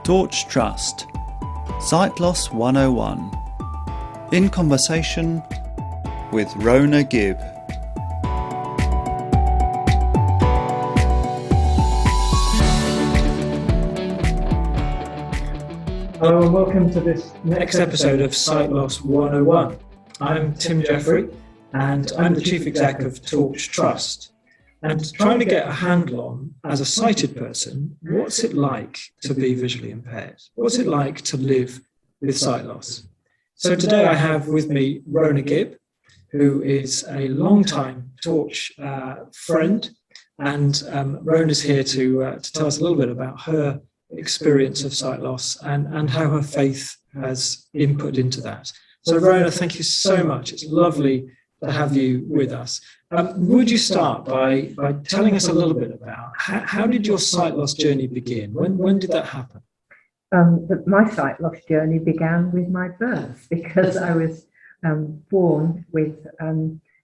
Torch Trust, Sight Loss 101, in conversation with Rona Gibb. Hello and welcome to this next episode of Sight Loss 101. I'm Tim Jeffery and I'm the Chief Exec of Torch Trust. And trying to get a handle on, as a sighted person, what's it like to be visually impaired? What's it like to live with sight loss? So today I have with me Rona Gibb, who is a long-time Torch friend, and Rona's here to tell us a little bit about her experience of sight loss and how her faith has input into that. So Rona, thank you so much. It's lovely to have you with us. Would you start by telling us a little bit about how did your sight loss journey begin? When did that happen? My sight loss journey began with my birth because I was born with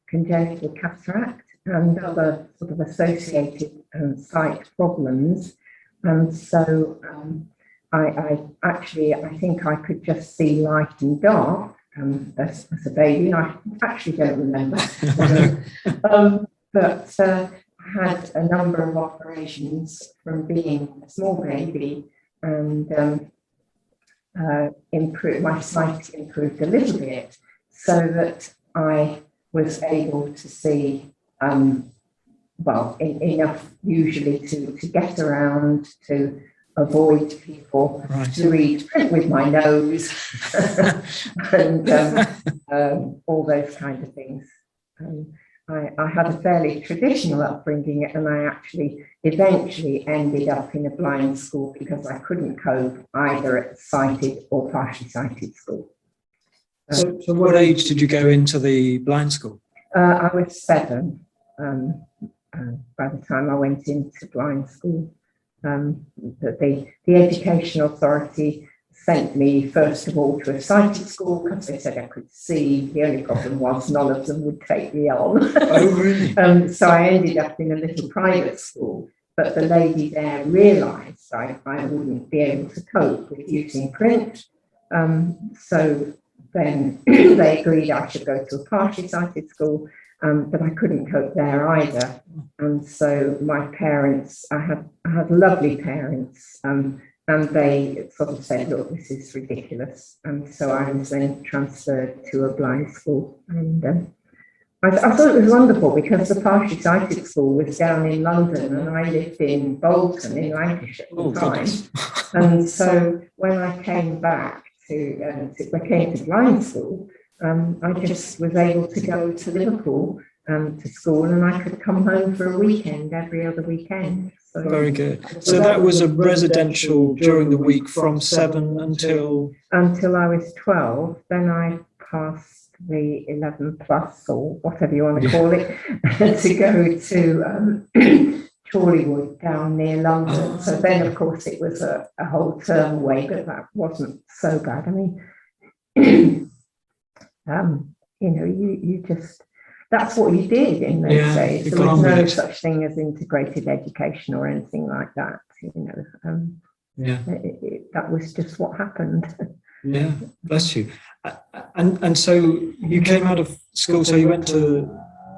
congenital cataract and other sort of associated sight problems. And so I think I could just see light and dark as a baby. I actually don't remember. But I had a number of operations from being a small baby, and my sight improved a little bit so that I was able to see enough usually to get around, to avoid people, right, to read print with my nose, and all those kind of things. I had a fairly traditional upbringing, and I actually eventually ended up in a blind school because I couldn't cope either at sighted or partially sighted school. So what age did you go into the blind school? I was 7 by the time I went into blind school. The Education Authority sent me first of all to a sighted school because they said I could see. The only problem was none of them would take me on. Oh, really? So I ended up in a little private school, but the lady there realised I wouldn't be able to cope with using print. So then they agreed I should go to a partially sighted school. But I couldn't cope there either, and so my parents, I had lovely parents, and they sort of said, "Look, this is ridiculous," and so I was then transferred to a blind school, and I thought it was wonderful because the partially sighted school was down in London, and I lived in Bolton in Lancashire at the time, and so when I came back to blind school. I just was able to go to Liverpool to school, and I could come home for a weekend every other weekend. So, very good. So that was a residential during the week from 7 until I was 12. Then I passed the 11 plus, or whatever you want to call it, to go to Chorleywood down near London. So then, of course, it was a whole term away, but that wasn't so bad. I mean. You just, that's what you did in those days. There was no such thing as integrated education or anything like that, that was just what happened. Yeah, bless you. And so you came out of school, so you went to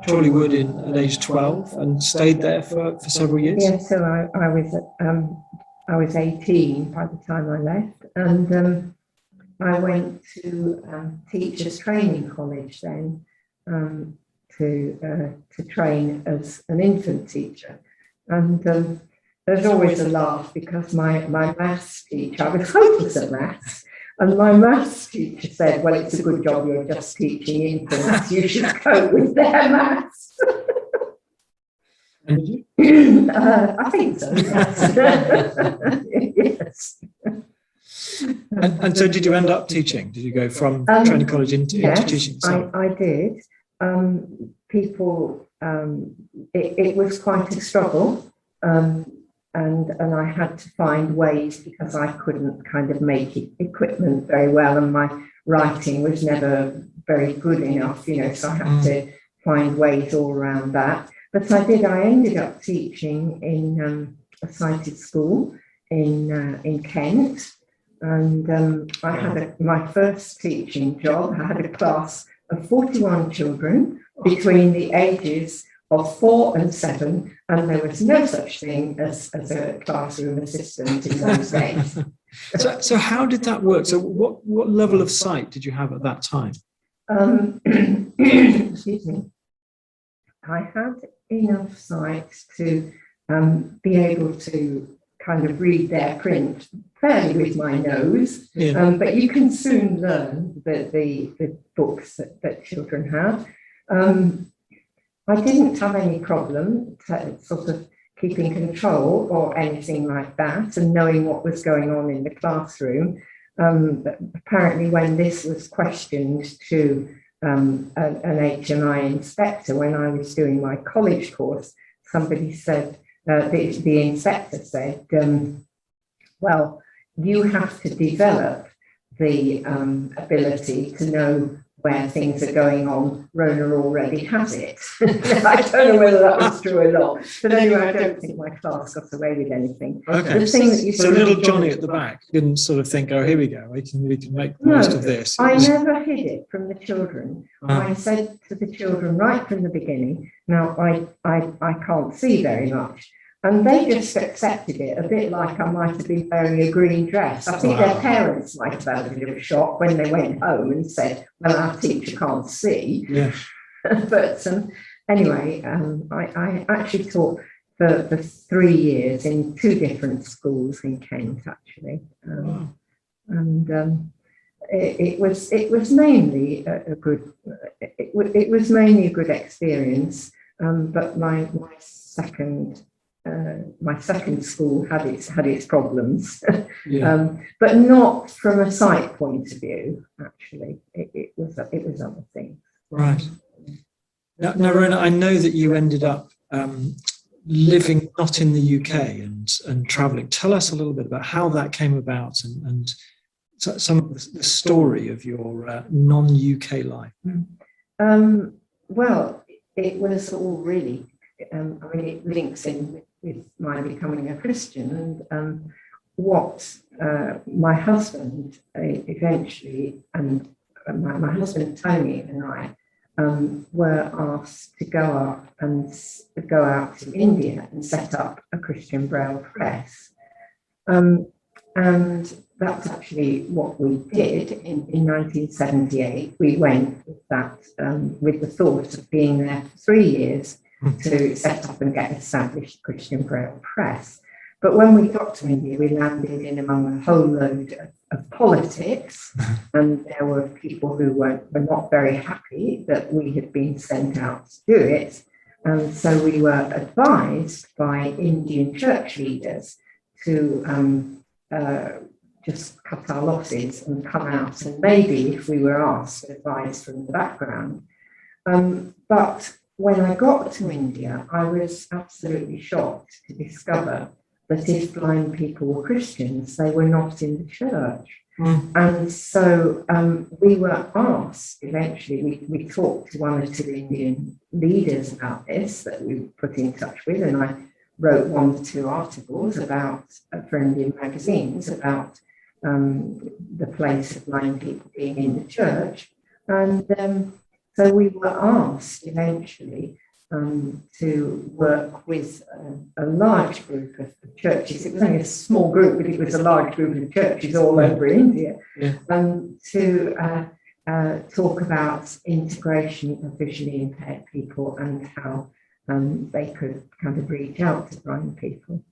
Chorleywood at age 12 and stayed there for several years? Yeah, so I was 18 by the time I left, and I went to teachers training college then to train as an infant teacher, and there's always a laugh because my maths teacher, I was hopeless at maths, and my maths teacher said, "Well, it's a good job you're just teaching infants. You should cope with their maths." And did you? I think so. Yes. And so did you end up teaching? Did you go from training college into teaching? Yes, I did. It was quite a struggle, and I had to find ways because I couldn't kind of make equipment very well, and my writing was never very good enough, so I had to find ways all around that. But I ended up teaching in a sighted school in Kent, and I had my first teaching job. I had a class of 41 children between the ages of 4 and 7, and there was no such thing as a classroom assistant in those days. So how did that work? So what level of sight did you have at that time? Excuse me. I had enough sight to be able to kind of read their print fairly with my nose, but you can soon learn the books that children have. I didn't have any problem sort of keeping control or anything like that and knowing what was going on in the classroom. Apparently when this was questioned to an HMI inspector when I was doing my college course, somebody said, the inspector said, well, you have to develop the ability to know where things are going on. Rona already has it. I don't know whether that was true or not, but anyway, I don't think my class got away with anything. Okay. The thing that you So little Johnny at the back didn't sort of think, oh, here we go, we can make the most of this. I never hid it from the children. I said to the children right from the beginning, now I can't see very much. And they just accepted it, a bit like I might have been wearing a green dress. I think their parents might have had a bit of a shock when they went home and said, well, our teacher can't see. Yeah. But anyway, I actually taught for 3 years in 2 different schools in Kent, actually. And it was mainly a good, it was mainly a good experience. But my second school had its problems, but not from a sight point of view. Actually, it was other things. Right. Now, Rona, I know that you ended up living not in the UK and travelling. Tell us a little bit about how that came about and some of the story of your non-UK life. Well, it was all really. It links in with my becoming a Christian, and what my husband eventually, and my husband Tony and I were asked to go out to India and set up a Christian Braille press, and that's actually what we did in 1978. We went with that with the thought of being there for 3 years to set up and get established Christian Braille press. But when we got to India, we landed in among a whole load of politics, and there were people who were not very happy that we had been sent out to do it. And so we were advised by Indian church leaders to just cut our losses and come out, and maybe, if we were asked, advise from the background. But when I got to India, I was absolutely shocked to discover that if blind people were Christians, they were not in the church. And so we were asked, eventually, we talked to 1 or 2 Indian leaders about this that we put in touch with, and I wrote 1 or 2 articles for Indian magazines about the place of blind people being in the church. And so we were asked eventually to work with a large group of churches. It was only a small group, but it was a large group of churches all over India, to talk about integration of visually impaired people and how they could kind of reach out to blind people.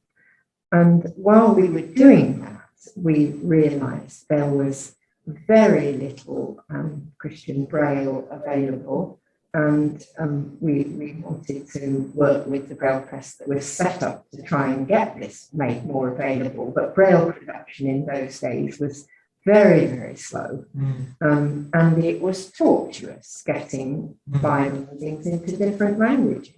And while we were doing that, we realised there was very little Christian Braille available, and we wanted to work with the Braille press that was set up to try and get this made more available. But Braille production in those days was very, very slow, and it was tortuous getting Bible things into different languages.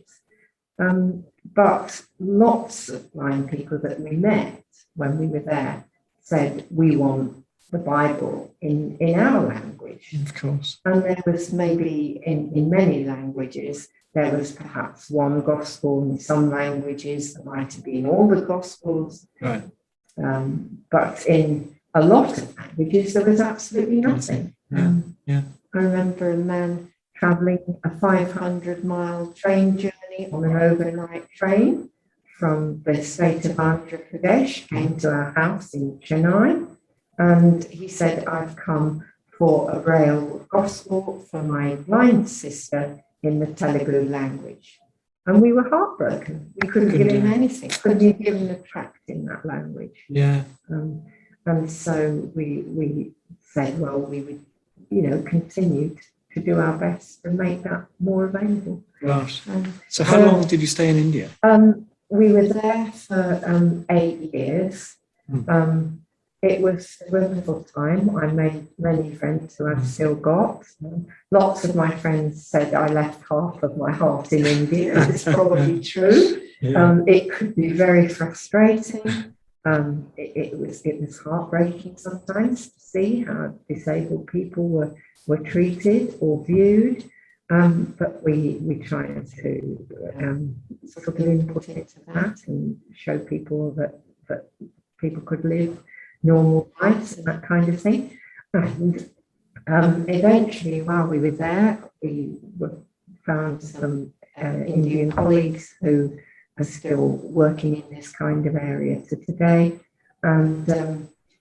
But lots of blind people that we met when we were there said, we want the Bible in our language. Of course. And there was maybe in many languages, there was perhaps 1 gospel. In some languages, there might have been all the gospels. Right. But in a lot of languages, there was absolutely nothing. I remember a man travelling a 500-mile train journey on an overnight train from the state of Andhra Pradesh, came to our house in Chennai, and he said, I've come for a Braille gospel for my blind sister in the Telugu language. And we were heartbroken. We couldn't give him anything, couldn't even give him a tract in that language. And so we said, well, we would, continue to do our best to make that more available. Right. So how long did you stay in India? We were there for 8 years. It was a wonderful time. I made many friends who I've still got. Lots of my friends said I left half of my heart in India. It's probably true. It could be very frustrating. It was heartbreaking sometimes to see how disabled people were treated or viewed. But we tried to sort of input into that and show people that people could live normal lives and that kind of thing. And eventually, while we were there, we found some Indian colleagues who are still working in this kind of area to today. And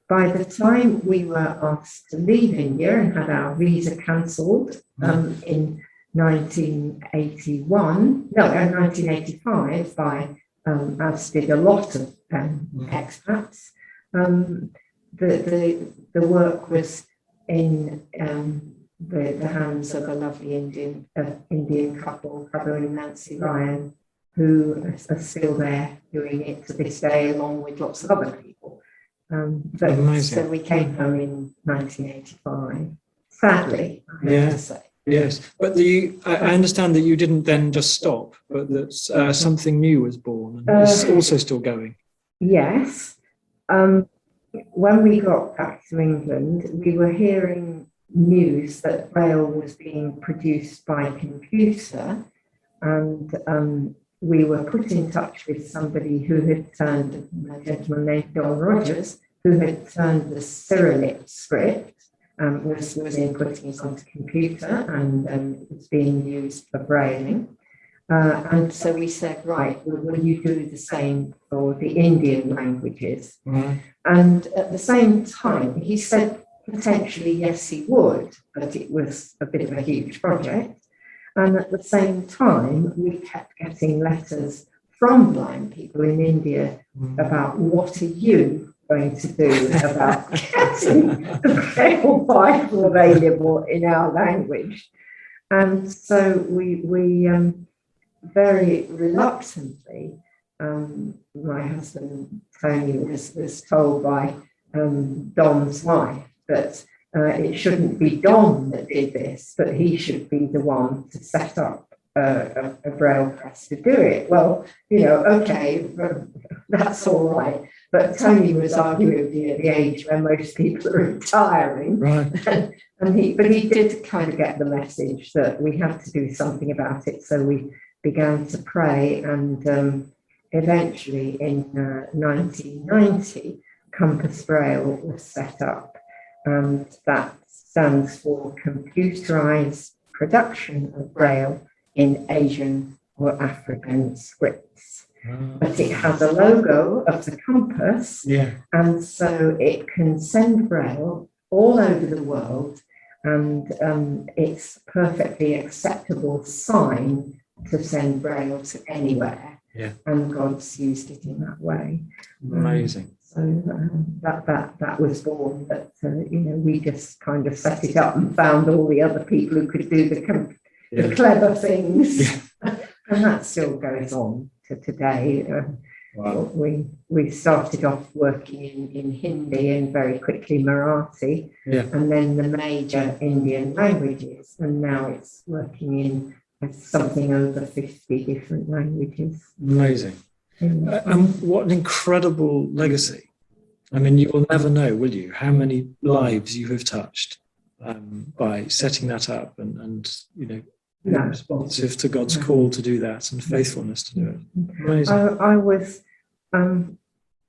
by the time we were asked to leave India and had our visa cancelled in 1985 by, as did a lot of expats, the work was in the hands of a lovely Indian couple, Prabhu and Nancy Ryan, who are still there doing it to this day, along with lots of other people. So we came home in 1985, sadly, I have to say. Yes, but I understand that you didn't then just stop, but that something new was born and is also still going. Yes. When we got back to England, we were hearing news that Braille was being produced by computer, and we were put in touch with somebody who had turned, a gentleman named Don Rogers, who had turned the Cyrillic script, was inputting it onto computer, and it was being used for brailing. And so we said, right, will you do the same for the Indian languages? And at the same time, he said potentially yes, he would, but it was a bit of a huge project. And at the same time, we kept getting letters from blind people in India about what are you going to do about getting the Braille Bible available in our language. And so we very reluctantly, my husband Tony was told by Don's wife that it shouldn't be Don that did this, but he should be the one to set up a Braille press to do it. Well, okay, that's all right. But Tony was arguably at the age where most people are retiring. Right. But he did kind of get the message that we had to do something about it. So we began to pray, and eventually in 1990, Compass Braille was set up, and that stands for Computerized Production of Braille in Asian or African Scripts. But it has a logo of the compass, and so it can send Braille all over the world, and it's a perfectly acceptable sign to send Braille to anywhere. And God's used it in that way. Amazing. So that was born. That we just kind of set it up and found all the other people who could do the clever things, and that still goes on to today. Wow. We started off working in Hindi and very quickly Marathi, and then the major Indian languages, and now it's working in something over 50 different languages. Amazing. And what an incredible legacy. I mean, you will never know, will you, how many lives you have touched by setting that up and responsive to God's call to do that and faithfulness to do it. Amazing. I was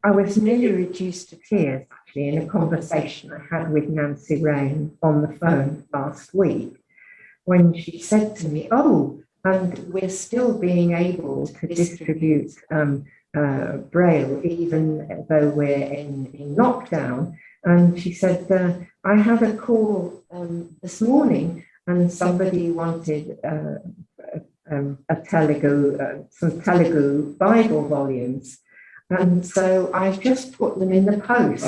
I was nearly reduced to tears, actually, in a conversation I had with Nancy Rain on the phone last week, when she said to me, "Oh, and we're still being able to distribute Braille, even though we're in lockdown." And she said, "I had a call this morning, and somebody wanted some Telugu Bible volumes. And so I just put them in the post."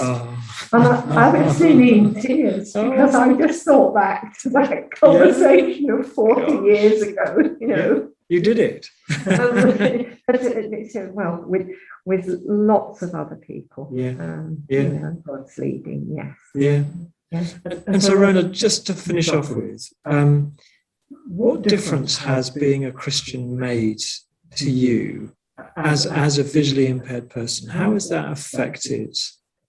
And I was nearly in tears because I just thought back to that conversation of 40 years ago, you know. You did it. Well, with lots of other people. You know, God's leading, yes. Yeah. And so, Rona, just to finish off with, what difference has being a Christian made to you as a visually impaired person? How has that affected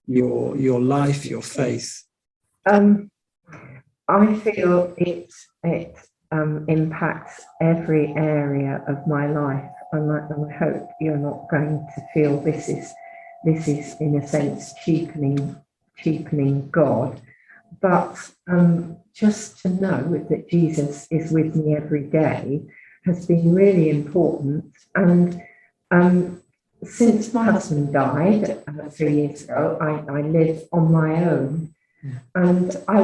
your life, your faith? I feel it impacts every area of my life, and I hope you're not going to feel this is in a sense cheapening God, but just to know that Jesus is with me every day has been really important. And since my husband died 3 years ago, I live on my own, and I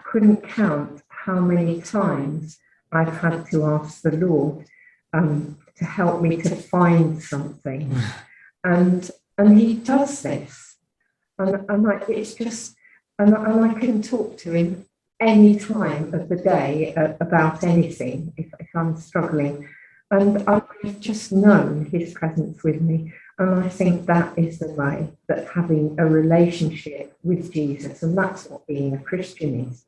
couldn't count how many times I've had to ask the Lord to help me to find something, and He does this, and it's just, and I can talk to Him any time of the day about anything if I'm struggling. And I've just known His presence with me. And I think that is the way that having a relationship with Jesus, and that's what being a Christian is,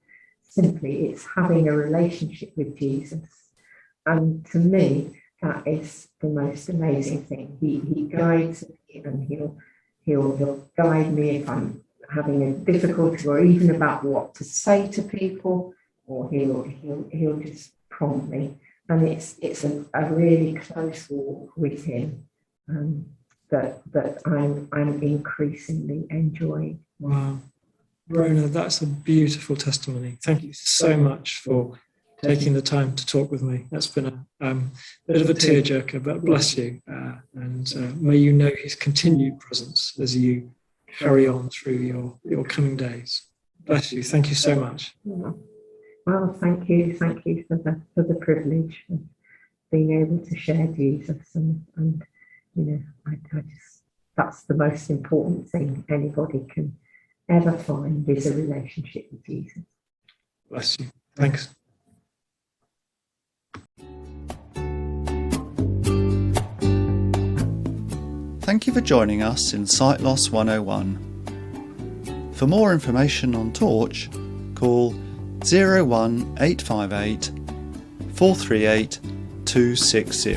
simply it's having a relationship with Jesus. And to me, that is the most amazing thing. He guides me, and he'll guide me if I'm having a difficulty, or even about what to say to people, or he'll just prompt me. And it's a really close walk with Him that I'm increasingly enjoying. Wow, Rona, that's a beautiful testimony. Thank you so much for taking the time to talk with me. That's been a bit of a tearjerker, but bless you, and may you know His continued presence as you carry on through your coming days. Bless you. Thank you so much. Yeah. Well, thank you for the privilege of being able to share Jesus, and you know, I just, that's the most important thing anybody can ever find, is a relationship with Jesus. Bless you. Thanks. Thank you for joining us in Sight Loss 101. For more information on Torch, call 01858 438 260.